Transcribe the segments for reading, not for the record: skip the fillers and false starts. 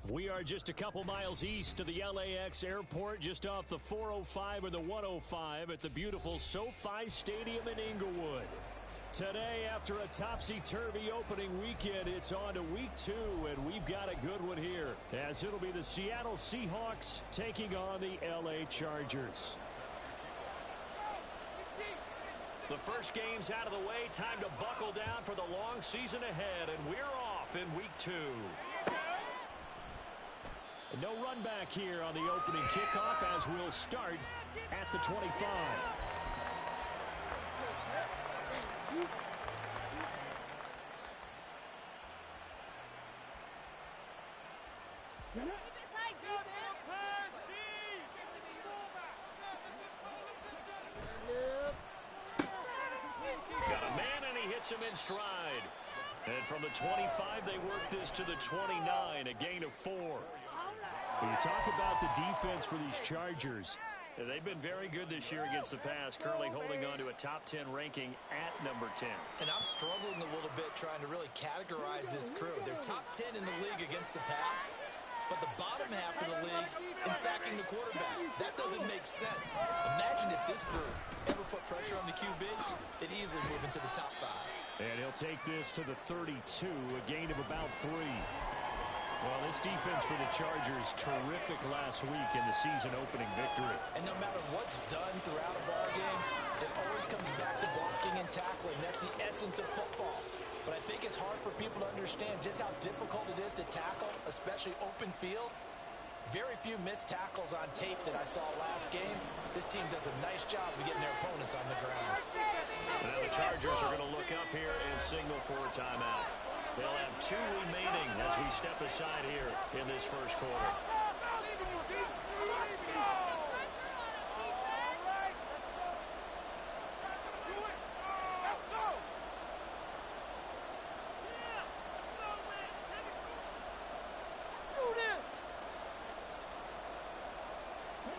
We are just a couple miles east of the LAX airport, just off the 405 or the 105 at the beautiful SoFi Stadium in Inglewood. Today, after a topsy-turvy opening weekend, it's on to week 2, and we've got a good one here, as it'll be the Seattle Seahawks taking on the LA Chargers. The first game's out of the way. Time to buckle down for the long season ahead, and we're off in week 2. And no run back here on the opening kickoff, as we'll start at the 25. Got a man, and he hits him in stride. And from the 25, they work this to the 29, a gain of 4. When you talk about the defense for these Chargers, they've been very good this year against the pass, currently holding on to a top 10 ranking at number 10. And I'm struggling a little bit trying to really categorize this crew. They're top 10 in the league against the pass, but the bottom half of the league in sacking the quarterback. That doesn't make sense. Imagine if this group ever put pressure on the QB, they'd easily move into the top 5. And he'll take this to the 32, a gain of about 3. Well, this defense for the Chargers, terrific last week in the season-opening victory. And no matter what's done throughout a ball game, it always comes back to blocking and tackling. That's the essence of football. But I think it's hard for people to understand just how difficult it is to tackle, especially open field. Very few missed tackles on tape that I saw last game. This team does a nice job of getting their opponents on the ground. Now the Chargers are going to look up here and signal for a timeout. They'll have 2 remaining as we step aside here in this first quarter.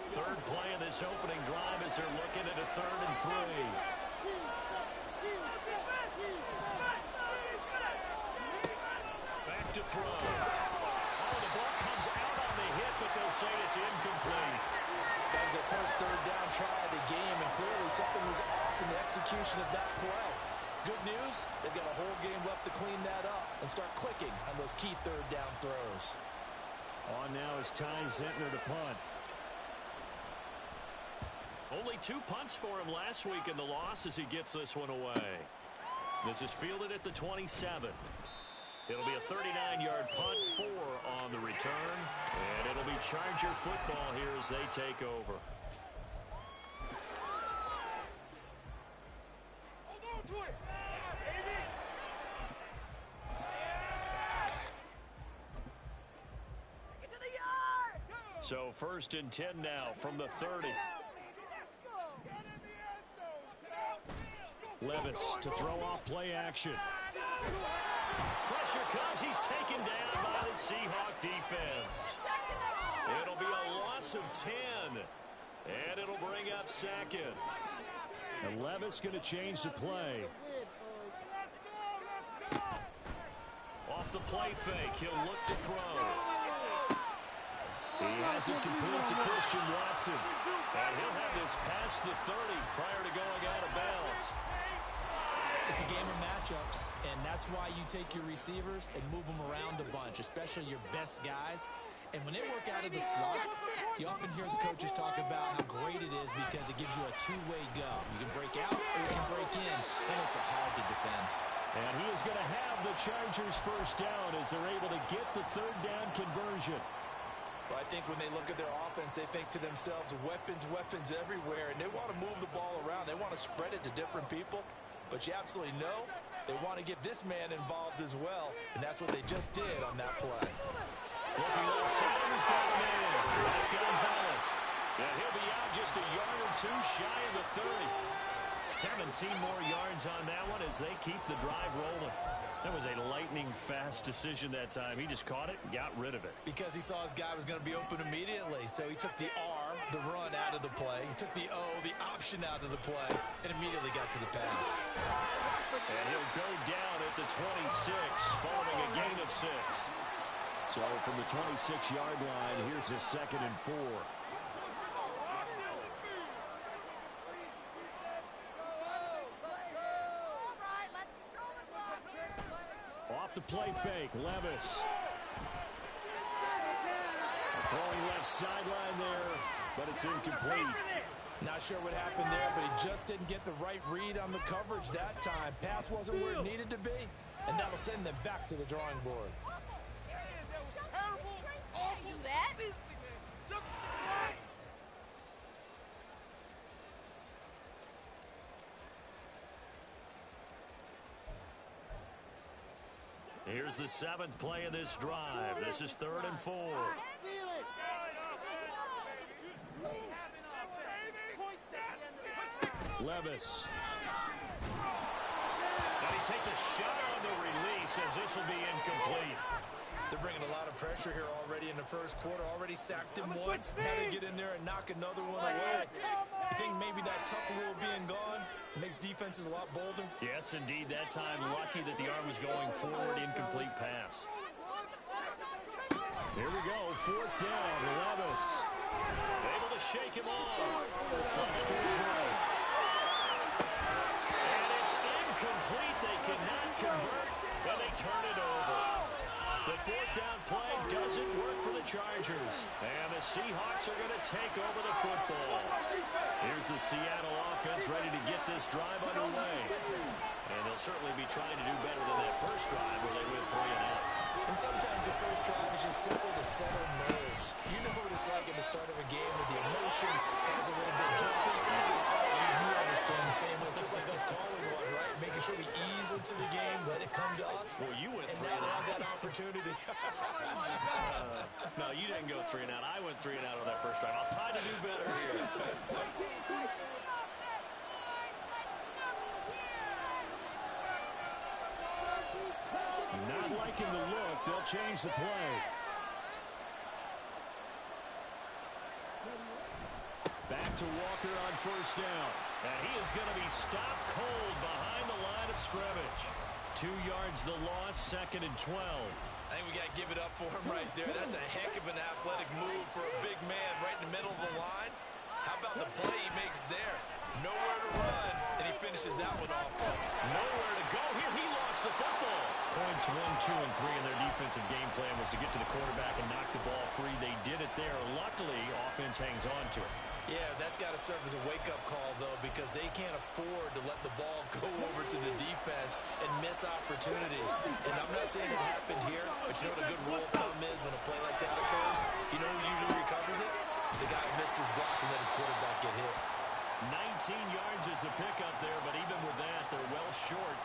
Third play of this opening drive as they're looking at a 3rd and 3. Back to throw. Oh, the ball comes out on the hit, but they'll say it's incomplete. That was their first 3rd down try of the game, and clearly something was off in the execution of that play. Good news, they've got a whole game left to clean that up and start clicking on those key 3rd down throws. On now is Ty Zentner to punt. Only 2 punts for him last week in the loss as he gets this one away. This is fielded at the 27. It'll be a 39-yard punt, 4 on the return, and it'll be Charger football here as they take over. Hold on to it. Get to the yard. So 1st and 10 now from the 30. Levis to throw off play action. Pressure comes. He's taken down by the Seahawk defense. It'll be a loss of 10. And it'll bring up 2nd. And Levis going to change the play. Off the play fake. He'll look to throw. He has it complete to Christian Watson. And he'll have this past the 30 prior to going out of bounds. It's a game of matchups, and that's why you take your receivers and move them around a bunch, especially your best guys. And when they work out of the slot, you often hear the coaches talk about how great it is because it gives you a 2-way go. You can break out or you can break in. That makes it hard to defend. And he is going to have the Chargers first down as they're able to get the 3rd down conversion. Well, I think when they look at their offense, they think to themselves, weapons everywhere, and they want to move the ball around. They want to spread it to different people. But you absolutely know they want to get this man involved as well, and that's what they just did on that play. Looking left side, he's got him in. That's Gonzalez. And he'll be out just a yard or 2 shy of the 30. 17 more yards on that one as they keep the drive rolling. That was a lightning-fast decision that time. He just caught it and got rid of it. Because he saw his guy was going to be open immediately, so he took the R, the run, out of the play. He took the O, the option, out of the play, and immediately got to the pass. And he'll go down at the 26, following a gain of 6. So from the 26-yard line, here's a 2nd and 4. Off the play fake, Levis. Throwing left sideline there, but it's incomplete. Not sure what happened there, but he just didn't get the right read on the coverage that time. Pass wasn't where it needed to be, and that'll send them back to the drawing board. Here's the 7th play of this drive. This is 3rd and 4. Levis. And he takes a shot on the release as this will be incomplete. They're bringing a lot of pressure here already in the first quarter. Already sacked him once. Now they get in there and knock another one away. I think maybe that tuck rule being gone makes defenses a lot bolder. Yes, indeed. That time, lucky that the arm was going forward. Incomplete pass. Here we go. 4th down. Levis. Able to shake him off. Flush to his right. And it's incomplete. They cannot convert, but they turn it over. The 4th down play doesn't work for the Chargers. And the Seahawks are going to take over the football. Here's the Seattle offense ready to get this drive underway. And they'll certainly be trying to do better than that first drive where they went 3 and out. And sometimes the first drive is just simple to settle nerves. You know what it's like at the start of a game with the emotion is a little bit jumpy. You understand the same way. It's just like us calling one, right? Making sure we ease into the game, let it come to us. Well, you went and 3 now and out. have that opportunity. No, you didn't go 3 and out. I went 3 and out on that first drive. I'll try to do better here. Not liking the look. They'll change the play. Back to Walker on 1st down. And he is going to be stopped cold behind the line of scrimmage. 2 yards the loss, 2nd and 12. I think we got to give it up for him right there. That's a heck of an athletic move for a big man right in the middle of the line. How about the play he makes there? Nowhere to run, and he finishes that one off. Nowhere to go. Here he lost the football. Points 1, 2, and 3 in their defensive game plan was to get to the quarterback and knock the ball free. They did it there. Luckily, offense hangs on to it. Yeah, that's got to serve as a wake-up call, though, because they can't afford to let the ball go over to the defense and miss opportunities. And I'm not saying it happened here, but you know what a good rule of thumb is when a play like that occurs? You know who usually recovers it? The guy who missed his block and let his quarterback get hit. 19 yards is the pickup there, but even with that, they're well short.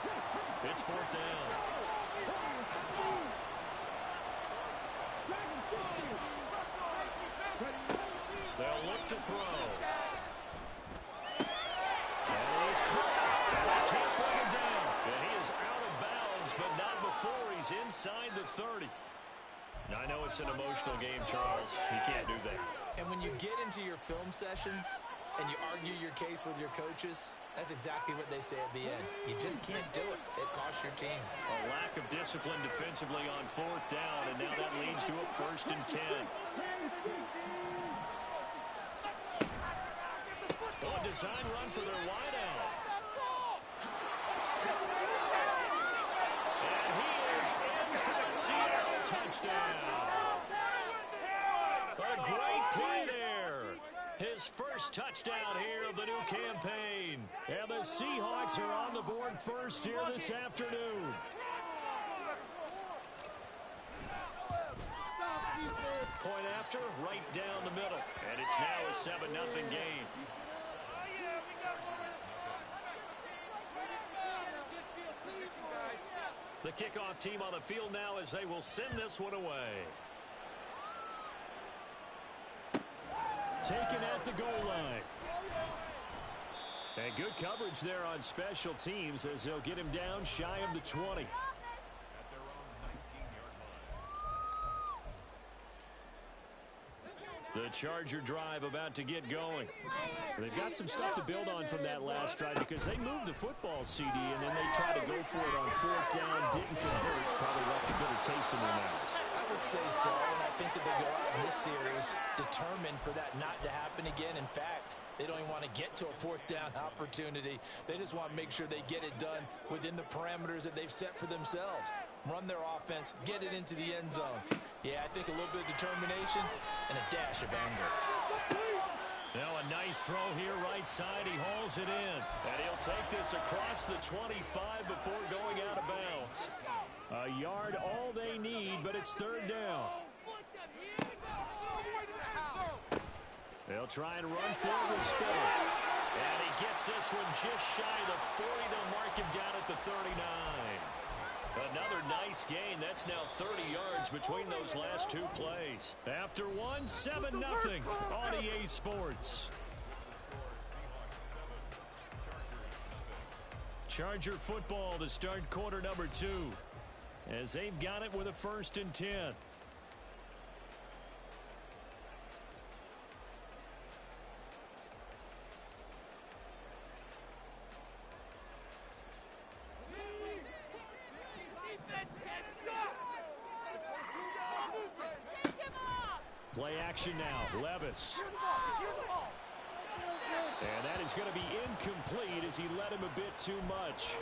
It's 4th down. They'll look to throw. And he's caught. And they can't bring him down. And he is out of bounds, but not before he's inside the 30. Now, I know it's an emotional game, Charles. He can't do that. And when you get into your film sessions and you argue your case with your coaches, that's exactly what they say at the end. You just can't do it. It costs your team. A lack of discipline defensively on 4th down, and now that leads to a 1st and 10. Oh, a design run for their wideout. And he is in for the Seattle touchdown. A great play there. His first touchdown here of the new campaign. And the Seahawks are on the board first here this afternoon. Point after, right down the middle. And it's now a 7-0 game. The kickoff team on the field now as they will send this one away. Taken at the goal line. And good coverage there on special teams as they'll get him down shy of the 20. The Charger drive about to get going. They've got some stuff to build on from that last drive because they moved the football, CD, and then they tried to go for it on 4th down, didn't convert, probably left a bitter taste in their mouths. I would say so, and I think that they go out in this series determined for that not to happen again. In fact, they don't even want to get to a fourth down opportunity. They just want to make sure they get it done within the parameters that they've set for themselves. Run their offense, get it into the end zone. Yeah, I think a little bit of determination and a dash of anger. Now a nice throw here right side. He hauls it in. And he'll take this across the 25 before going out of bounds. A yard all they need, but it's third down. They'll try and run for it with Spiller. And he gets this one just shy of the 40. They'll mark him down at the 39. Another nice gain. That's now 30 yards between those last two plays. After one, 7-0 on EA Sports. Charger football to start quarter number 2. As they've got it with a 1st and 10. Play action now. Levis. And that is going to be incomplete as he led him a bit too much.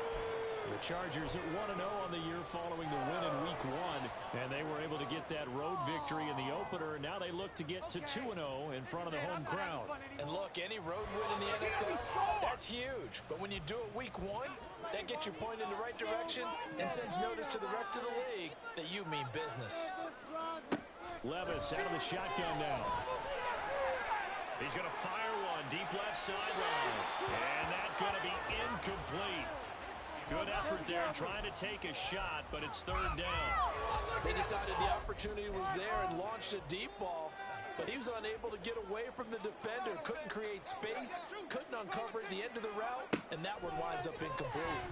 The Chargers at 1-0 on the year following the win in Week 1. And they were able to get that road victory in the opener. And now they look to get to 2-0 in front of the home crowd. And look, any road win in the NFL, that's huge. But when you do it Week 1, that gets you pointed in the right direction and sends notice to the rest of the league that you mean business. Levis out of the shotgun now. He's going to fire one deep left sideline. And that's going to be incomplete. Good effort there trying to take a shot, but it's third down. They decided the opportunity was there and launched a deep ball, but he was unable to get away from the defender. Couldn't create space, couldn't uncover at the end of the route, and that one winds up incomplete.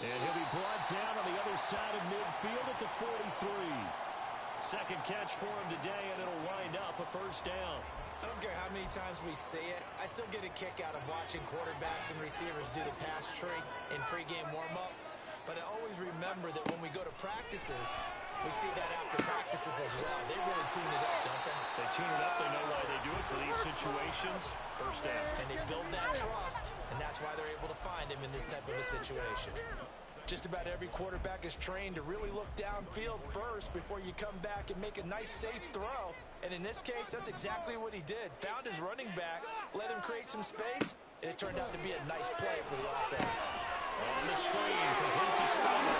And he'll be brought down on the other side of midfield at the 43. Second catch for him today, and it'll wind up a first down. I don't care how many times we say it, I still get a kick out of watching quarterbacks and receivers do the pass tree in pregame warm-up. But I always remember that when we go to practices, we see that after practices as well. They really tune it up, don't they? They tune it up. They know why they do it for these situations. First down. And they build that trust, and that's why they're able to find him in this type of a situation. Just about every quarterback is trained to really look downfield first before you come back and make a nice, safe throw. And in this case, that's exactly what he did. Found his running back, let him create some space, and it turned out to be a nice play for the offense. On the screen, complete to Spiller.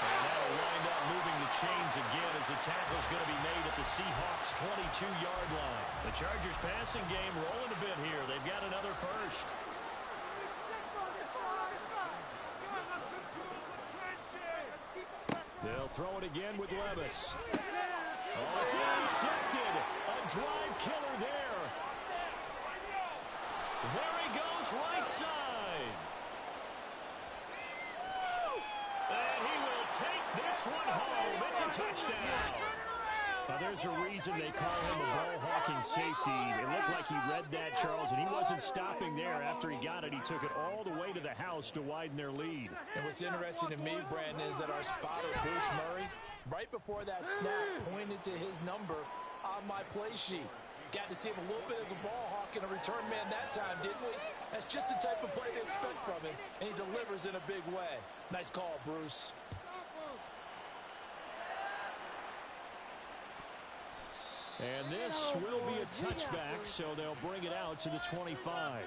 And that'll wind up moving the chains again as the tackle's going to be made at the Seahawks' 22-yard line. The Chargers passing game rolling a bit here. They've got another first. They'll throw it again with Levis. Oh, it's intercepted. A drive killer there. There he goes, right side. And he will take this one home. It's a touchdown. Now, there's a reason they call him a ball-hawking safety. It looked like he read that, Charles, and he wasn't stopping there. After he got it, he took it all the way to the house to widen their lead. And what's interesting to me, Brandon, is that our spotter, Bruce Murray, right before that snap, pointed to his number on my play sheet. Got to see him a little bit as a ball hawk and a return man that time, didn't we? That's just the type of play to expect from him, and he delivers in a big way. Nice call, Bruce. And this will be a touchback, so they'll bring it out to the 25.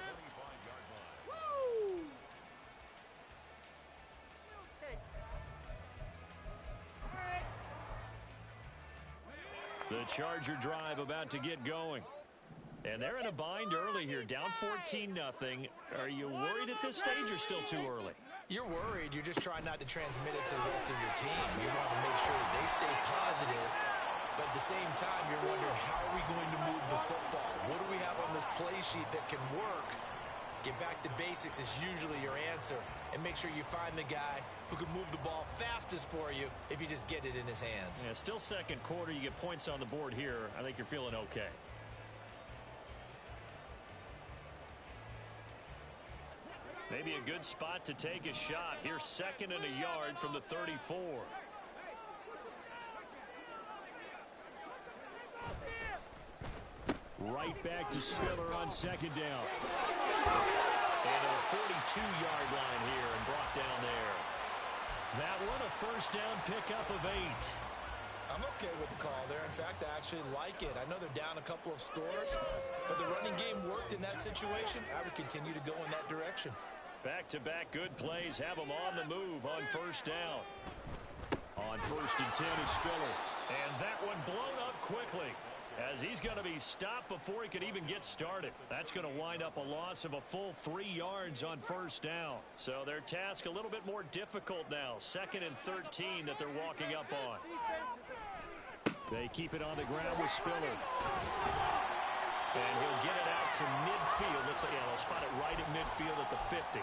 The Charger drive about to get going. And they're in a bind early here, down 14-0. Are you worried at this stage or still too early? You're worried. You're just trying not to transmit it to the rest of your team. You want to make sure that they stay positive. But at the same time, you're wondering, how are we going to move the football? What do we have on this play sheet that can work? Get back to basics is usually your answer. And make sure you find the guy who can move the ball fastest for you if you just get it in his hands. Yeah, still second quarter. You get points on the board here. I think you're feeling okay. Maybe a good spot to take a shot. Here's second and a yard from the 34. Right back to Spiller on second down. And a 42-yard line here and brought down there. That one a first down pickup of 8. I'm okay with the call there. In fact, I actually like it. I know they're down a couple of scores, but the running game worked in that situation. I would continue to go in that direction. Back-to-back good plays have them on the move on first down. On 1st and 10 is Spiller. And that one blown up quickly, as he's going to be stopped before he could even get started. That's going to wind up a loss of a full 3 yards on first down. So their task a little bit more difficult now. 2nd and 13 that they're walking up on. They keep it on the ground with Spiller. And he'll get it out to midfield. Looks like, yeah, they'll spot it right at midfield at the 50.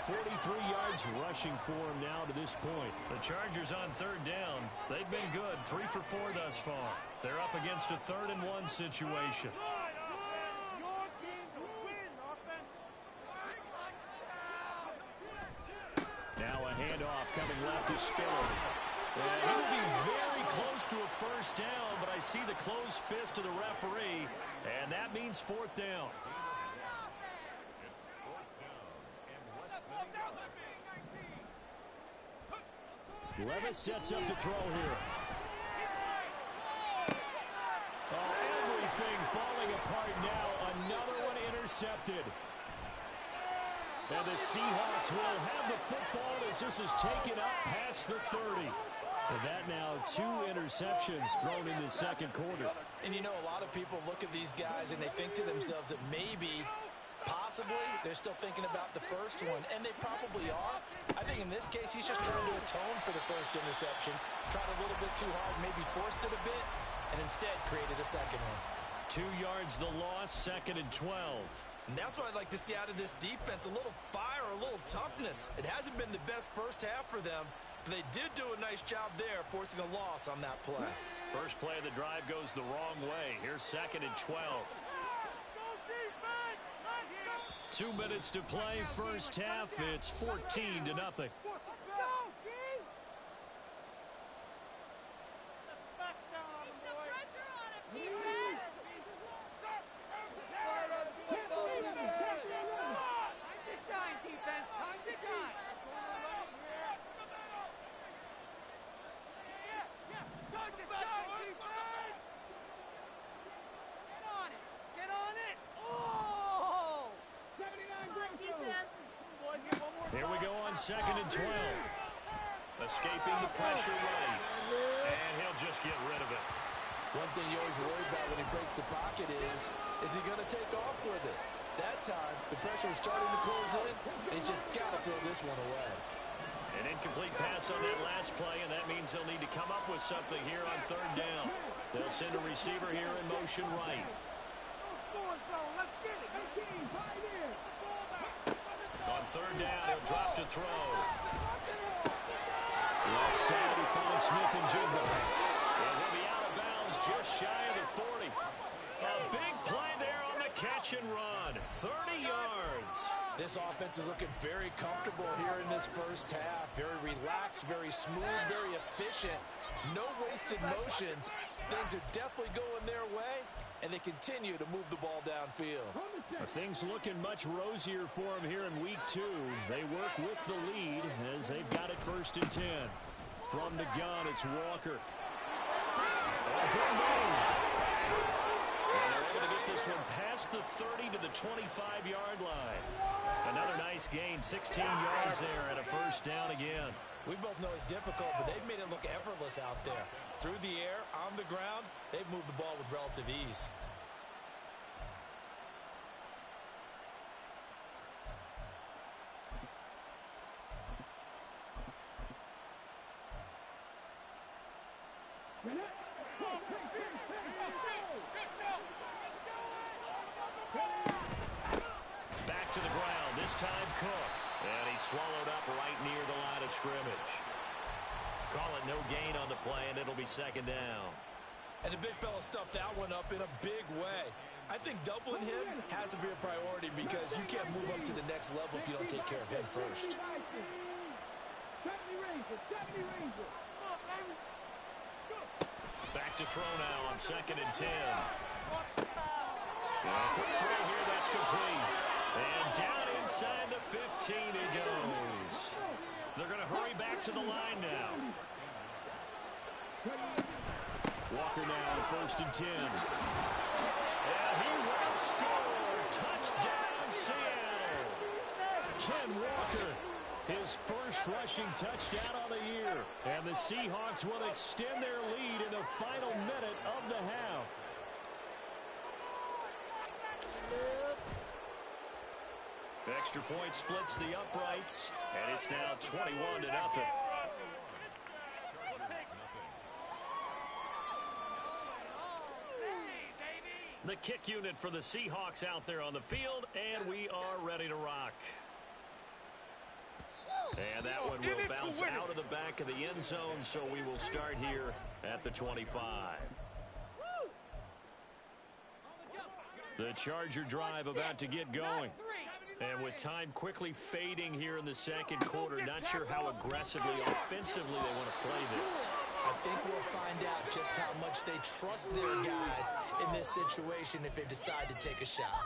43 yards rushing for him now to this point. The Chargers on 3rd down. They've been good. 3 for 4 thus far. They're up against a 3rd and 1 situation. Now a handoff coming left to Spiller. And he will be very close to a first down, but I see the closed fist of the referee, and that means 4th down. Levis sets up to throw here. Oh, everything falling apart now. Another one intercepted. And the Seahawks will have the football as this is taken up past the 30. And that now 2 interceptions thrown in the second quarter. And you know, a lot of people look at these guys and they think to themselves that maybe, possibly, they're still thinking about the first one. And they probably are. I think in this case, he's just trying to atone for the first interception. Tried a little bit too hard, maybe forced it a bit, and instead created a second one. 2 yards the loss, 2nd and 12. And that's what I'd like to see out of this defense, a little fire, a little toughness. It hasn't been the best first half for them, but they did do a nice job there, forcing a loss on that play. First play of the drive goes the wrong way. Here's 2nd and 12. 2 minutes to play first half. It's 14-0. Here we go on 2nd and 12. Escaping the pressure right. And he'll just get rid of it. One thing you always worry about when he breaks the pocket is he going to take off with it? That time, the pressure is starting to close in, and he's just got to throw this one away. An incomplete pass on that last play, and that means they'll need to come up with something here on 3rd down. They'll send a receiver here in motion right. On 3rd down, he'll drop to throw. Left side, he finds Smith-Njigba. And he'll be out of bounds just shy of the 40. A big play there on the catch and run. 30 yards. This offense is looking very comfortable here in this first half. Very relaxed, very smooth, very efficient. No wasted motions. Things are definitely going their way, and they continue to move the ball downfield. Things looking much rosier for them here in week 2. They work with the lead as they've got it 1st and 10. From the gun, it's Walker. And they're able to get this one past the 30 to the 25-yard line. Another nice gain, 16 yards there, and a first down again. We both know it's difficult, but they've made it look effortless out there. Through the air, on the ground, they've moved the ball with relative ease. Back to the ground, this time Cook. And he's swallowed up right near the line of scrimmage. Call it no gain on the play, and it'll be 2nd down. And the big fella stuffed that one up in a big way. I think doubling him has to be a priority because you can't move up to the next level if you don't take care of him first. Back to throw now on 2nd and 10. Quick throw here, that's complete. And down inside the 15 he goes. They're going to hurry back to the line now. Walker now on 1st and 10. And he will score. Touchdown, Seattle. Ken Walker, his first rushing touchdown on the year. And the Seahawks will extend their lead in the final minute of the half. Extra point splits the uprights, and it's now 21-0. The kick unit for the Seahawks out there on the field, and we are ready to rock. And that one will bounce out of the back of the end zone, so we will start here at the 25. The Charger drive about to get going. And with time quickly fading here in the second quarter, not sure how aggressively, offensively they want to play this. I think we'll find out just how much they trust their guys in this situation if they decide to take a shot.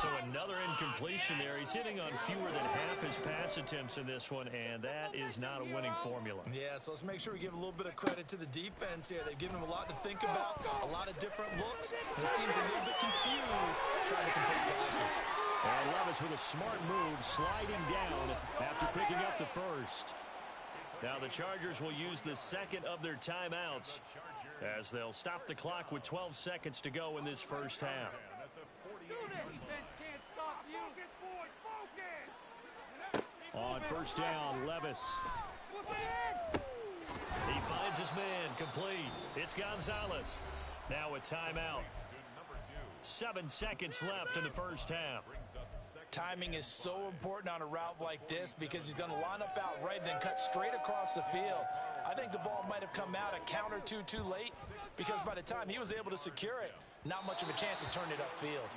So another incompletion there. He's hitting on fewer than half his pass attempts in this one, and that is not a winning formula. Yeah, so let's make sure we give a little bit of credit to the defense here. They've given him a lot to think about, a lot of different looks, and he seems a little bit confused trying to complete passes. And Levis with a smart move, sliding down after picking up the first. Now the Chargers will use the second of their timeouts as they'll stop the clock with 12 seconds to go in this first half. On first down, Levis. He finds his man, complete. It's Gonzalez. Now a timeout. 7 seconds left in the first half. Timing is so important on a route like this because he's going to line up out right and then cut straight across the field. I think the ball might have come out a count or two too late because by the time he was able to secure it, not much of a chance to turn it upfield.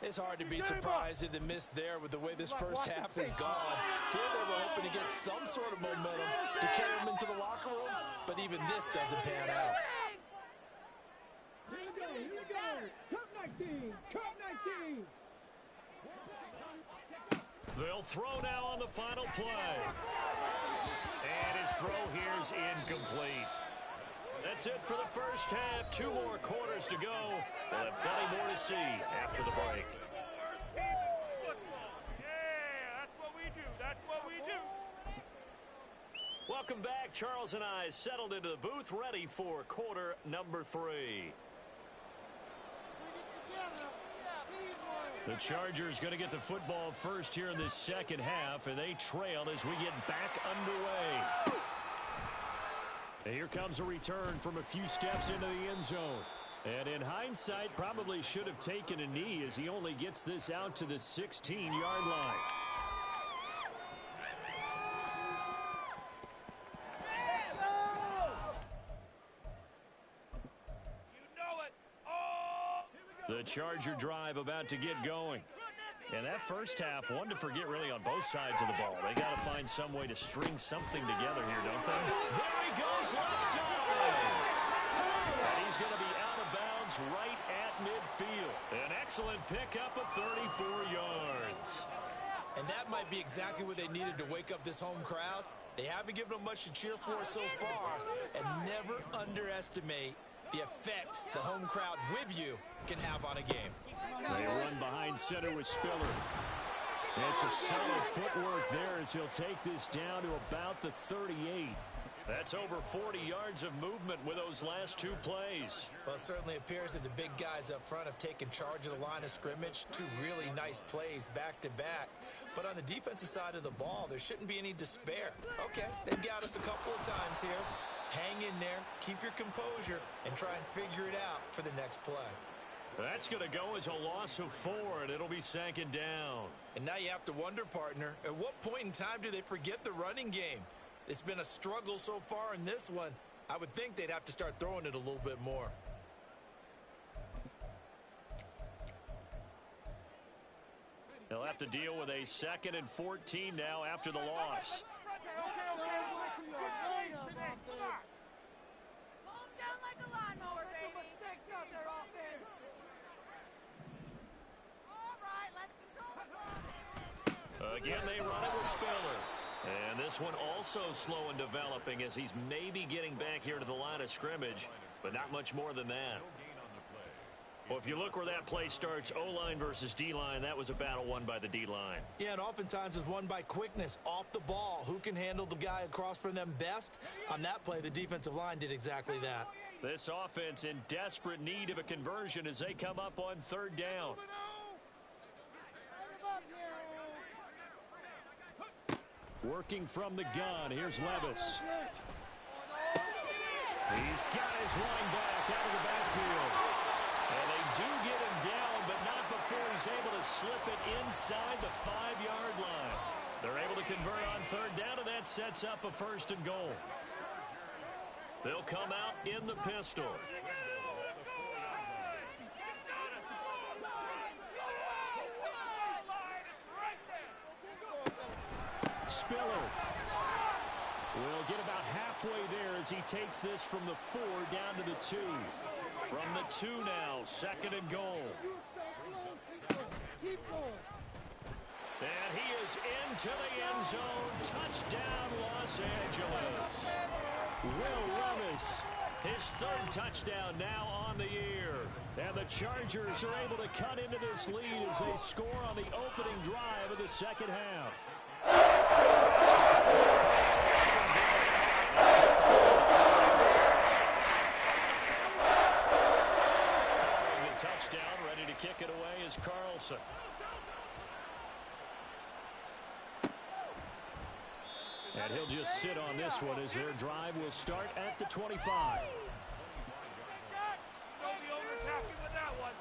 It's hard to be surprised at the miss there with the way this first half has gone. Here they were hoping to get some sort of momentum to carry them into the locker room, but even this doesn't pan out. Here we go. Cup 19. Cup 19. They'll throw now on the final play. And his throw here's incomplete. That's it for the first half. 2 more quarters to go. We'll have plenty more to see after the break. Yeah, that's what we do. That's what we do. Welcome back. Charles and I settled into the booth, ready for quarter number 3. The Chargers going to get the football first here in this second half, and they trail as we get back underway. And here comes a return from a few steps into the end zone. And in hindsight, probably should have taken a knee as he only gets this out to the 16-yard line. The Charger drive about to get going. And that first half, one to forget really on both sides of the ball. They got to find some way to string something together here, don't they? There he goes, left side. And he's going to be out of bounds right at midfield. An excellent pickup of 34 yards. And that might be exactly what they needed to wake up this home crowd. They haven't given them much to cheer for so far. And never underestimate the effect the home crowd with you can have on a game. They run behind center with Spiller. And some solid footwork there as he'll take this down to about the 38. That's over 40 yards of movement with those last 2 plays. Well, it certainly appears that the big guys up front have taken charge of the line of scrimmage. 2 really nice plays back-to-back. But on the defensive side of the ball, there shouldn't be any despair. Okay, they've got us a couple of times here. Hang in there, keep your composure, and try and figure it out for the next play. That's going to go as a loss of 4, and it'll be second down. And now you have to wonder, partner, at what point in time do they forget the running game? It's been a struggle so far in this one. I would think they'd have to start throwing it a little bit more. They'll have to deal with a 2nd and 14 now after the loss. Down like a lawnmower, baby. Again, they run it with Spiller. And this one also slow in developing as he's maybe getting back here to the line of scrimmage, but not much more than that. Well, if you look where that play starts, O-line versus D-line, that was a battle won by the D-line. Yeah, and oftentimes it's won by quickness off the ball. Who can handle the guy across from them best? On that play, the defensive line did exactly that. This offense in desperate need of a conversion as they come up on third down. Working from the gun, here's Levis. He's got his running back out of the backfield. And they do get him down, but not before he's able to slip it inside the 5-yard line. They're able to convert on third down, and that sets up a 1st and goal. They'll come out in the pistol. Spiller will get about halfway there as he takes this from the 4 down to the 2. From the 2 now, 2nd and goal. And he is into the end zone. Touchdown, Los Angeles. Will Levis, his 3rd touchdown now on the year. And the Chargers are able to cut into this lead as they score on the opening drive of the 2nd half. Following the touchdown, ready to kick it away is Carlson. And he'll just sit on this one as their drive will start at the 25. The owner's happy with that one.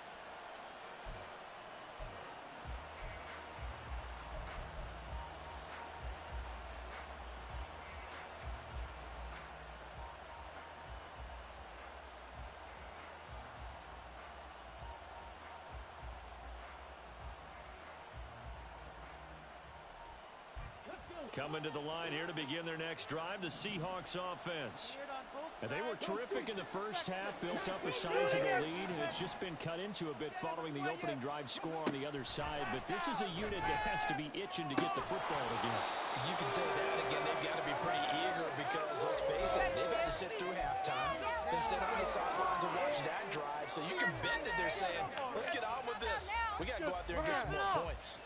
Coming to the line here to begin their next drive, the Seahawks offense. And they were terrific in the first half, built up a sizable lead, and it's just been cut into a bit following the opening drive score on the other side. But this is a unit that has to be itching to get the football again. You can say that again. They've got to be pretty eager because, let's face it, they've had to sit through halftime, then sit on the sidelines and watch that drive. So you can bet that they're saying, let's get on with this. We got to go out there and get some more points.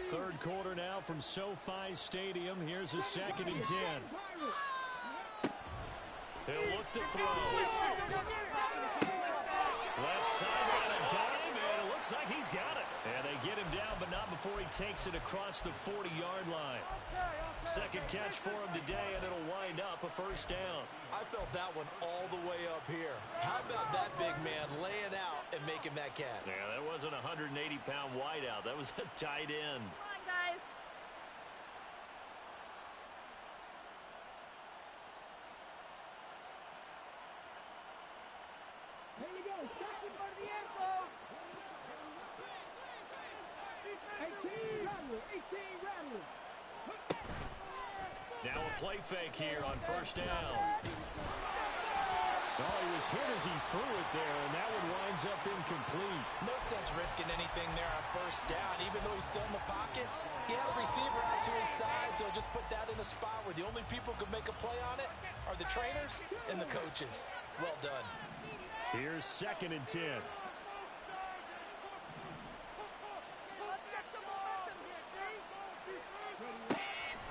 Third quarter now from SoFi Stadium. Here's a 2nd and 10. He'll look to throw. Left sideline a dive, and it looks like he's got it. And they get him down, but not before he takes it across the 40-yard line. 2nd catch for him today, and it'll wind up a 1st down. I felt that one all the way up here. How about that big man laying out and making that catch? Yeah, that wasn't a 180-pound wideout. That was a tight end. Come on, guys. Here we go. Jackson for the end zone. 18 Rattler. Now a play fake here on 1st down. Oh, he was hit as he threw it there, and that one winds up incomplete. No sense risking anything there on 1st down. Even though he's still in the pocket, he had a receiver out to his side, so just put that in a spot where the only people who can make a play on it are the trainers and the coaches. Well done. Here's 2nd and 10.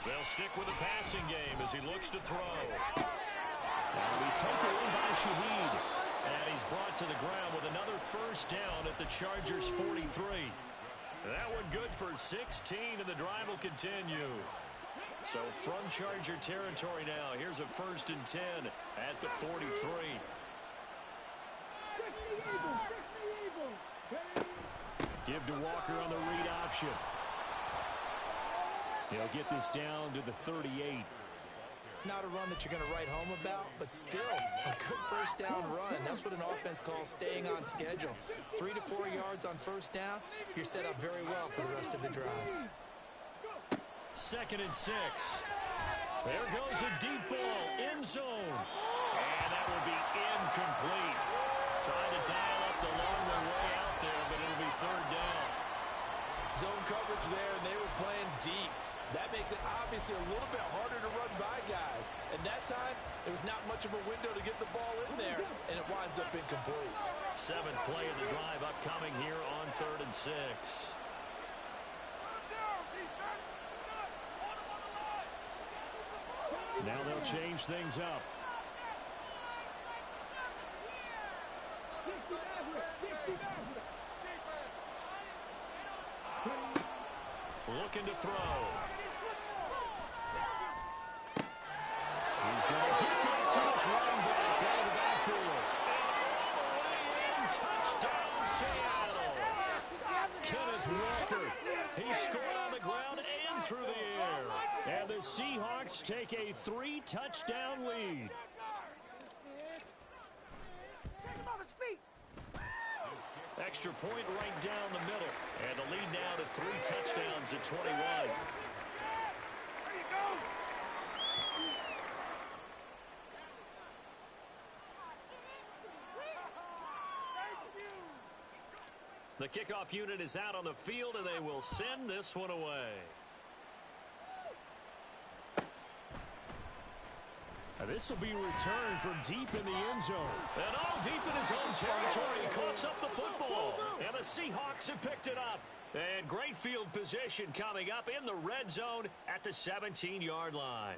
They'll stick with the passing game as he looks to throw. And we take it in by Shaheed. And he's brought to the ground with another 1st down at the Chargers' 43. That one good for 16, and the drive will continue. So from Charger territory now, here's a 1st and 10 at the 43. Give to Walker on the read option. He'll get this down to the 38. Not a run that you're going to write home about, but still a good 1st down run. That's what an offense calls staying on schedule. 3 to 4 yards on 1st down, you're set up very well for the rest of the drive. 2nd and 6. There goes a deep ball, end zone. And that will be incomplete. Trying to dial up the long way out there, but it'll be third down. Zone coverage there, and they were playing deep. That makes it obviously a little bit harder to run by guys. And that time, there was not much of a window to get the ball in there, and it winds up incomplete. Seventh play of the drive upcoming here on 3rd and 6. Now they'll change things up. Looking to throw. He's going to get that to his running back out of the backfield. And touchdown, Seattle. Kenneth Walker. He scored on the ground and through the air. And the Seahawks take a 3-touchdown lead. Extra point right down the middle. And the lead now to 3 touchdowns at 21. There you go. The kickoff unit is out on the field, and they will send this one away. This will be returned from deep in the end zone. And all deep in his own territory. He coughs up the football. And the Seahawks have picked it up. And great field position coming up in the red zone at the 17-yard line.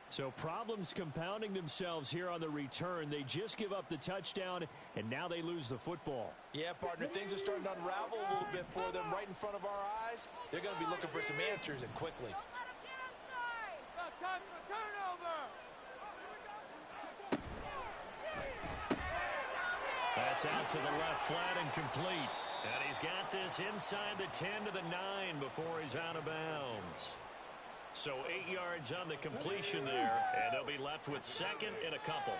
So problems compounding themselves here on the return. They just give up the touchdown, and now they lose the football. Yeah, partner, things are starting to unravel a little bit for them right in front of our eyes. They're going to be looking for some answers, and quickly. Time for a turnover. That's out to the left, flat and complete. And he's got this inside the 10 to the 9 before he's out of bounds. So 8 yards on the completion there, and they'll be left with second and a couple.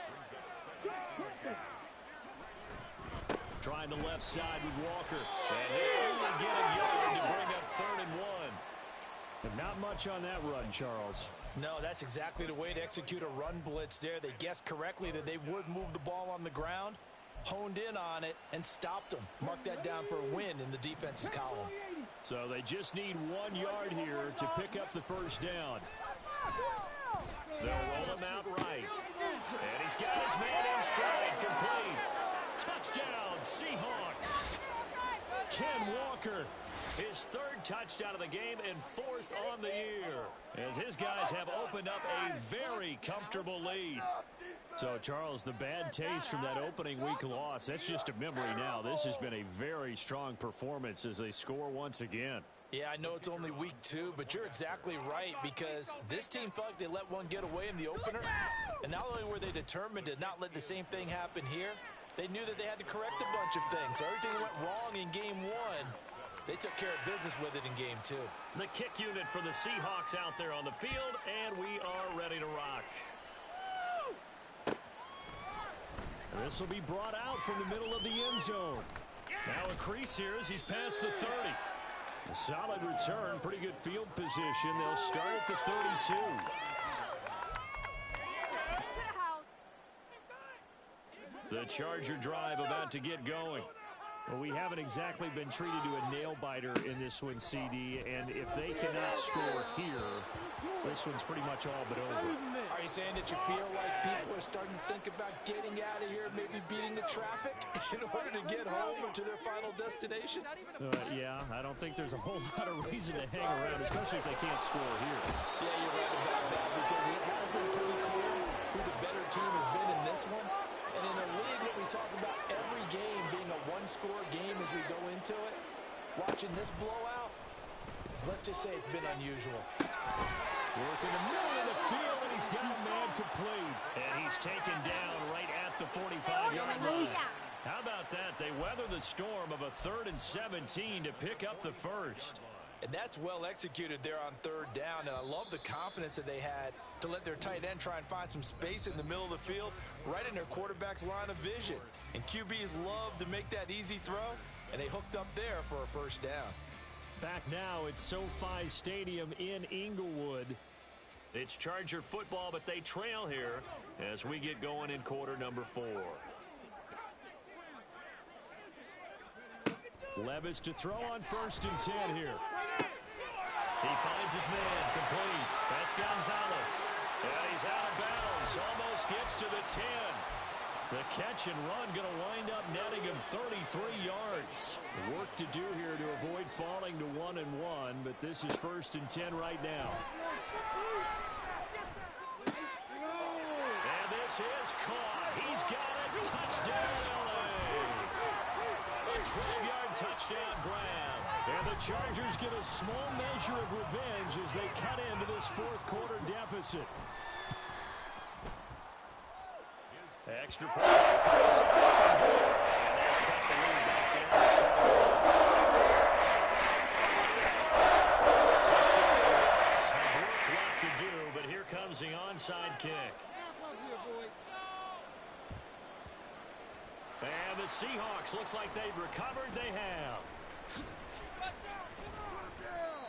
Trying the left side with Walker. And he'll only get a yard to bring up 3rd and 1. But not much on that run, Charles. No, that's exactly the way to execute a run blitz there. They guessed correctly that they would move the ball on the ground, honed in on it, and stopped them. Mark that down for a win in the defense's column. So they just need 1 yard here to pick up the first down. They'll roll him out right. And he's got his man in stride, complete. Touchdown, Seahawks. Ken Walker, his 3rd touchdown of the game and 4th on the year, as his guys have opened up a very comfortable lead. So, Charles, the bad taste from that opening week loss, that's just a memory now. This has been a very strong performance as they score once again. Yeah, I know it's only week 2, but you're exactly right, because this team felt like they let one get away in the opener. And not only were they determined to not let the same thing happen here, they knew that they had to correct a bunch of things. So everything that went wrong in game 1, they took care of business with it in game 2. The kick unit for the Seahawks out there on the field, and we are ready to rock. This will be brought out from the middle of the end zone. Now a crease here as he's past the 30. A solid return, pretty good field position. They'll start at the 32. The Charger drive about to get going. Well, we haven't exactly been treated to a nail-biter in this one, CD, and if they cannot score here, this one's pretty much all but over. Are you saying that you feel like people are starting to think about getting out of here, maybe beating the traffic in order to get home or to their final destination? Yeah, I don't think there's a whole lot of reason to hang around, especially if they can't score here. Yeah, you're right about that, because it has been pretty clear who the better team has been in this one. And in a league that we talk about every game being a one-score game as we go into it, watching this blowout, let's just say it's been unusual. Working the middle of the field, and he's got a man complete. And he's taken down right at the 45-yard line. How about that? They weather the storm of a 3rd and 17 to pick up the first. And that's well executed there on 3rd down, and I love the confidence that they had to let their tight end try and find some space in the middle of the field, right in their quarterback's line of vision. And QBs love to make that easy throw, and they hooked up there for a first down. Back now at SoFi Stadium in Inglewood. It's Charger football, but they trail here as we get going in quarter number 4. Levis to throw on 1st and 10 here. He finds his man, complete. That's Gonzalez. And he's out of bounds, almost gets to the 10. The catch and run going to wind up netting him 33 yards. Work to do here to avoid falling to 1-1, but this is 1st and 10 right now. And this is caught. He's got it. Touchdown, LA. A 12-yard touchdown grab. And the Chargers get a small measure of revenge as they cut into this 4th quarter deficit. Extra point. And they'll cut the lead back down to 21. So still some work left to do, but here comes the onside kick. And the Seahawks, looks like they've recovered. They have.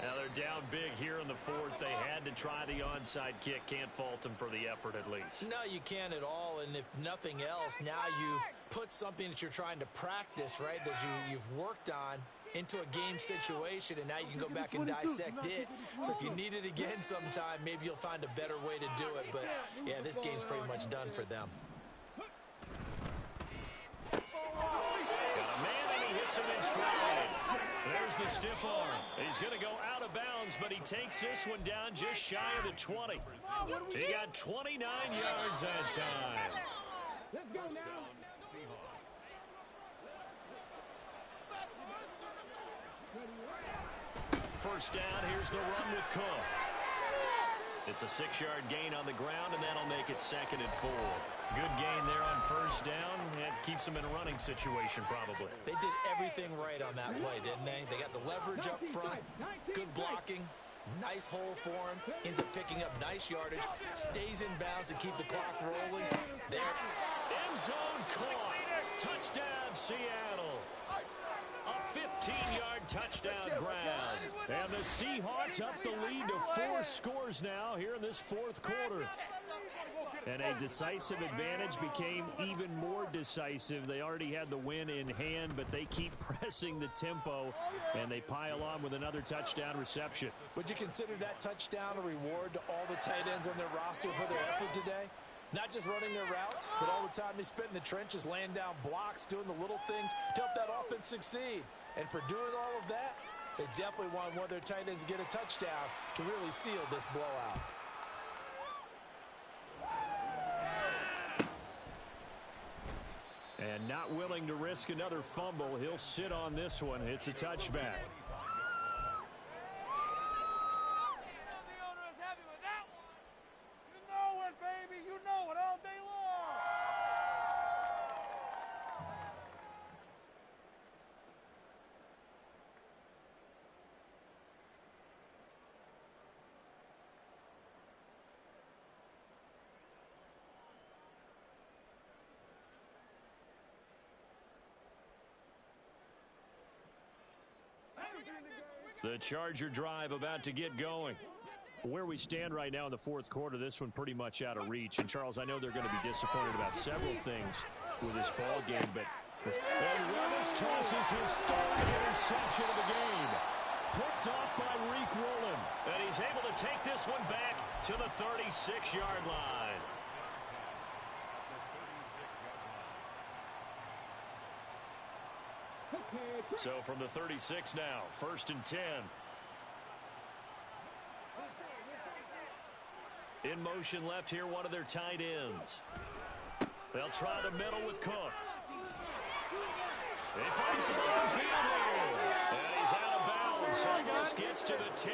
Now they're down big here in the 4th. They had to try the onside kick. Can't fault them for the effort at least. No, you can't at all. And if nothing else, now you've put something that you're trying to practice, right, that you've worked on into a game situation, and now you can go back and dissect it. So if you need it again sometime, maybe you'll find a better way to do it. But, yeah, this game's pretty much done for them. Got a man, and he hits him in stride. There's the stiff arm. He's going to go out of bounds, but he takes this one down just shy of the 20. He got 29 yards that time. Let's go now. First down, here's the run with Cook. It's a 6-yard gain on the ground, and that'll make it 2nd and 4. Good gain there on first down. That keeps them in a running situation, probably. They did everything right on that play, didn't they? They got the leverage up front, good blocking, nice hole for him, ends up picking up nice yardage, stays in bounds to keep the clock rolling. There. End zone caught. Touchdown, Seattle. A 15-yard touchdown grab. And the Seahawks up the lead to 4 scores now here in this 4th quarter. And a decisive advantage became even more decisive. They already had the win in hand, but they keep pressing the tempo, and they pile on with another touchdown reception. Would you consider that touchdown a reward to all the tight ends on their roster for their effort today? Not just running their routes, but all the time they spent in the trenches, laying down blocks, doing the little things to help that offense succeed. And for doing all of that, they definitely want one of their tight ends to get a touchdown to really seal this blowout. And not willing to risk another fumble, he'll sit on this one. It's a touchback. The Charger drive about to get going. Where we stand right now in the 4th quarter, this one pretty much out of reach. And, Charles, I know they're going to be disappointed about several things with this ball game, but... And Levis tosses his 3rd interception of the game. Picked off by Reek Woolen. And he's able to take this one back to the 36-yard line. So from the 36 now, 1st and 10. In motion left here, one of their tight ends. They'll try the middle with Cook. He finds some open field here. And he's out of bounds. Almost gets to the 10.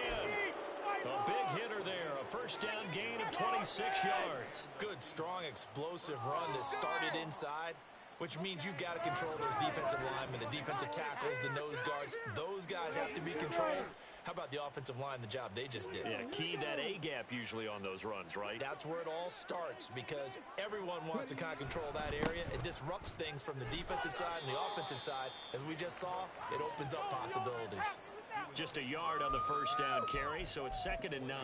A big hitter there. A first down gain of 26 yards. Good, strong, explosive run that started inside, which means you've got to control those defensive linemen, the defensive tackles, the nose guards. Those guys have to be controlled. How about the offensive line, the job they just did? Yeah, key that A-gap usually on those runs, right? That's where it all starts, because everyone wants to kind of control that area. It disrupts things from the defensive side and the offensive side. As we just saw, it opens up possibilities. Just a yard on the first down carry, so it's 2nd and 9.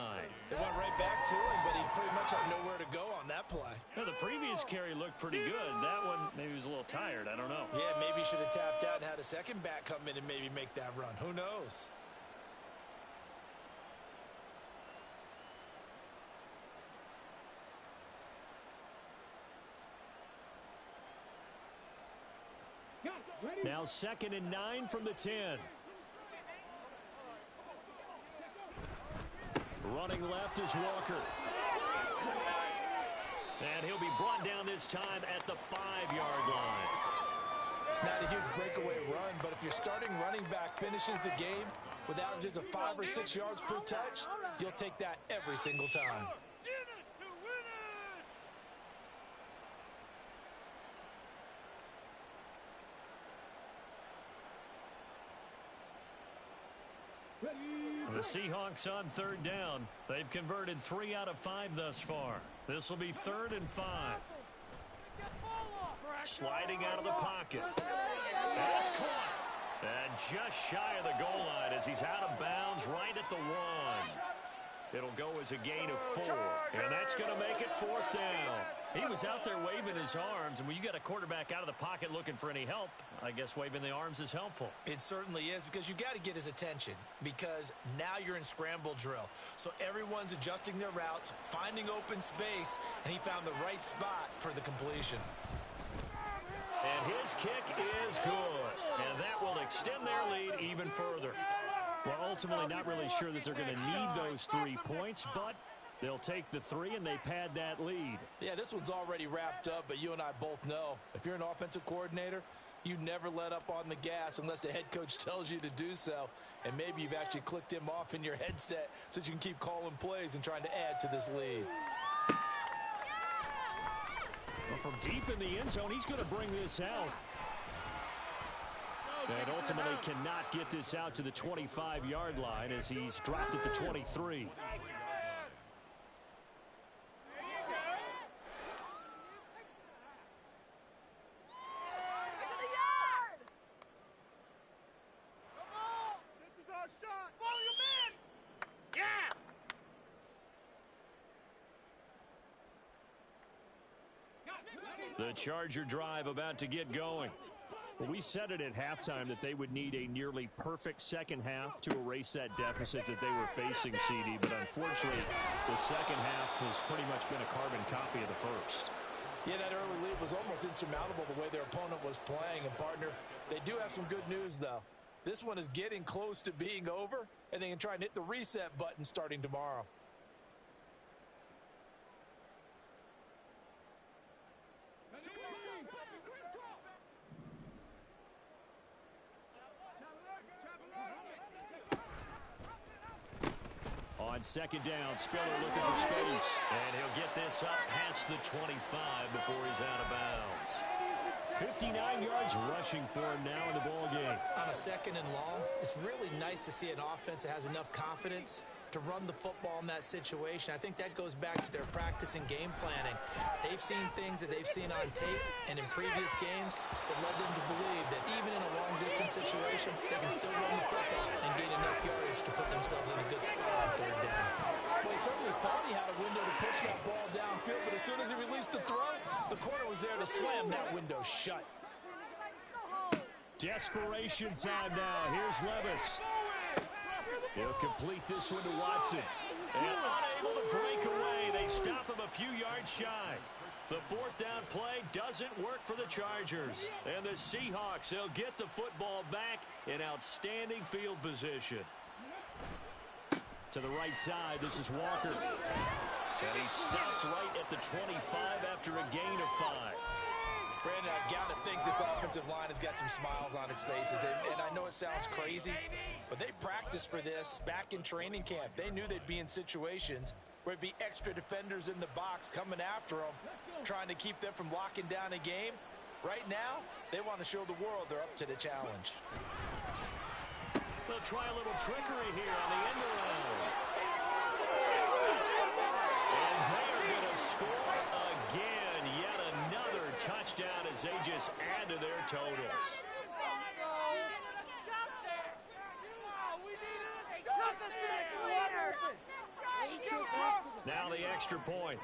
They went right back to him, but he pretty much had nowhere to go on that play. Now, the previous carry looked pretty good. That one, maybe he was a little tired. I don't know. Yeah, maybe he should have tapped out and had a second back come in and maybe make that run. Who knows? Now 2nd and 9 from the 10. Running left is Walker. And he'll be brought down this time at the 5-yard line. It's not a huge breakaway run, but if your starting running back finishes the game with averages of 5 or 6 yards per touch, you'll take that every single time. The Seahawks on 3rd down. They've converted 3 out of 5 thus far. This will be 3rd and 5. Sliding out of the pocket. That's caught. And just shy of the goal line as he's out of bounds right at the 1. It'll go as a gain of 4. And that's going to make it 4th down. He was out there waving his arms, and when you got a quarterback out of the pocket looking for any help, I guess waving the arms is helpful. It certainly is, because you got to get his attention, because now you're in scramble drill. So everyone's adjusting their routes, finding open space, and he found the right spot for the completion. And his kick is good. And that will extend their lead even further. Well, ultimately not really sure that they're going to need those 3 points, but they'll take the 3 and they pad that lead. Yeah, this one's already wrapped up, but you and I both know if you're an offensive coordinator, you never let up on the gas unless the head coach tells you to do so. And maybe you've actually clicked him off in your headset so you can keep calling plays and trying to add to this lead. Well, from deep in the end zone, he's going to bring this out. And ultimately cannot get this out to the 25-yard line as he's dropped at the 23. The Charger drive about to get going. Well, we said it at halftime that they would need a nearly perfect second half to erase that deficit that they were facing, CD. But unfortunately, the second half has pretty much been a carbon copy of the first. Yeah, that early lead was almost insurmountable the way their opponent was playing. And, partner, they do have some good news, though. This one is getting close to being over, and they can try and hit the reset button starting tomorrow. On 2nd down, Spiller looking for space. And he'll get this up past the 25 before he's out of bounds. 59 yards rushing for him now in the ballgame. On a 2nd and long, it's really nice to see an offense that has enough confidence to run the football in that situation. I think that goes back to their practice and game planning. They've seen things that they've seen on tape and in previous games that led them to believe that even in a long-distance situation, they can still run the football and gain enough yardage to put themselves in a good spot on 3rd down. Well, he certainly thought he had a window to push that ball downfield, but as soon as he released the throw, the corner was there to slam that window shut. Desperation time now. Here's Levis. He'll complete this one to Watson. And unable to break away. They stop him a few yards shy. The 4th down play doesn't work for the Chargers. And the Seahawks, they'll get the football back in outstanding field position. To the right side, this is Walker. And he stopped right at the 25 after a gain of 5. Brandon, I got to think this offensive line has got some smiles on its faces. And I know it sounds crazy, but they practiced for this back in training camp. They knew they'd be in situations where it'd be extra defenders in the box coming after them, trying to keep them from locking down a game. Right now, they want to show the world they're up to the challenge. They'll try a little trickery here on the end around. And they're going to score again. Yet another touchdown as they just add to their totals. Now the extra point.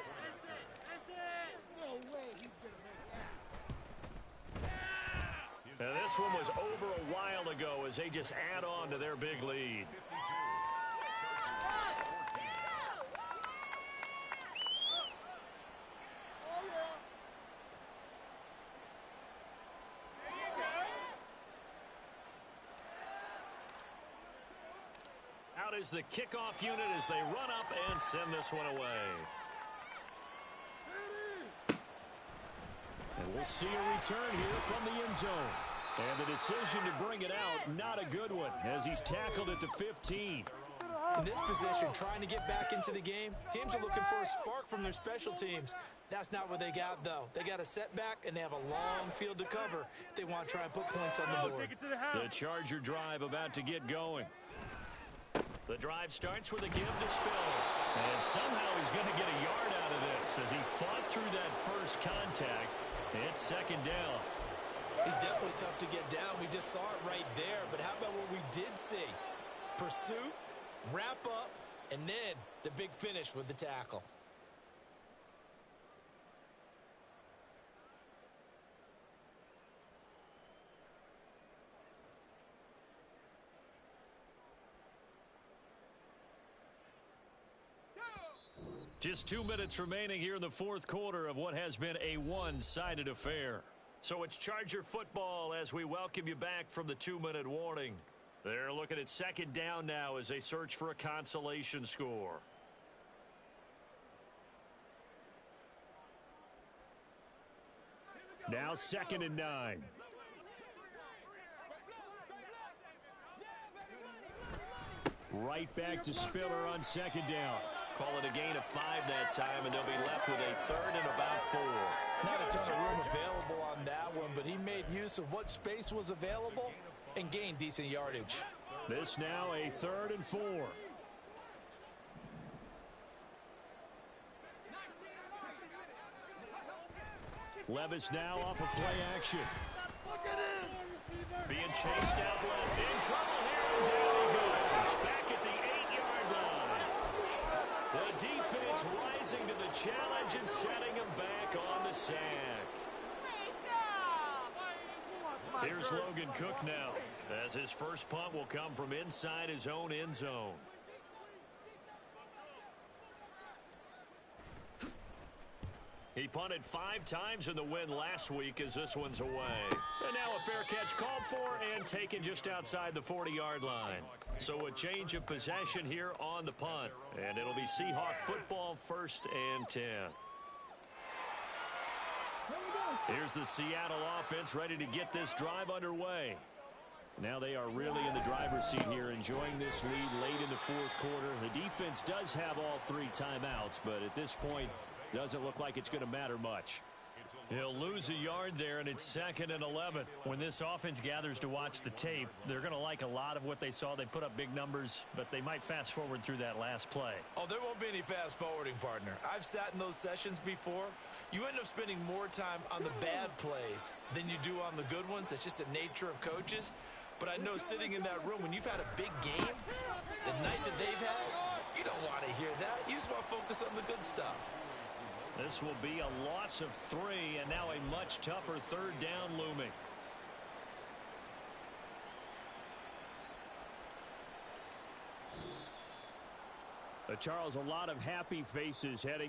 And this one was over a while ago as they just add on to their big lead. Out is the kickoff unit as they run up and send this one away. And we'll see a return here from the end zone. And the decision to bring it out, not a good one, as he's tackled at the 15. In this position, trying to get back into the game, teams are looking for a spark from their special teams. That's not what they got, though. They got a setback, and they have a long field to cover if they want to try and put points on the board. The Charger drive about to get going. The drive starts with a give to Spiller. And somehow he's going to get a yard out of this as he fought through that first contact. It's second down. He's definitely tough to get down. We just saw it right there. But how about what we did see? Pursuit, wrap up, and then the big finish with the tackle. Just 2 minutes remaining here in the fourth quarter of what has been a one-sided affair. So it's Charger football as we welcome you back from the 2-minute warning. They're looking at second down now as they search for a consolation score. Now 2nd and 9. Right back to Spiller on second down. Call it a gain of 5 that time, and they'll be left with a 3rd and about 4. Not a ton of room available on that one, but he made use of what space was available and gained decent yardage. This now a 3rd and 4. Levis now off of play action. Being chased out left. In trouble here, and down he goes. Back at the 8-yard line. The defense rising to the challenge and setting him back on the sack. Here's Logan Cook now, as his first punt will come from inside his own end zone. He punted 5 times in the win last week as this one's away. And now a fair catch called for and taken just outside the 40-yard line. So a change of possession here on the punt. And it'll be Seahawk football 1st and 10. Here's the Seattle offense ready to get this drive underway. Now they are really in the driver's seat here, enjoying this lead late in the fourth quarter. The defense does have all 3 timeouts, but at this point, doesn't look like it's going to matter much. He'll lose a yard there, and it's 2nd and 11. When this offense gathers to watch the tape, they're going to like a lot of what they saw. They put up big numbers, but they might fast forward through that last play. Oh, there won't be any fast forwarding, partner. I've sat in those sessions before. You end up spending more time on the bad plays than you do on the good ones. It's just the nature of coaches. But I know sitting in that room, when you've had a big game, the night that they've had, you don't want to hear that. You just want to focus on the good stuff. This will be a loss of 3, and now a much tougher 3rd down looming. Charles, a lot of happy faces heading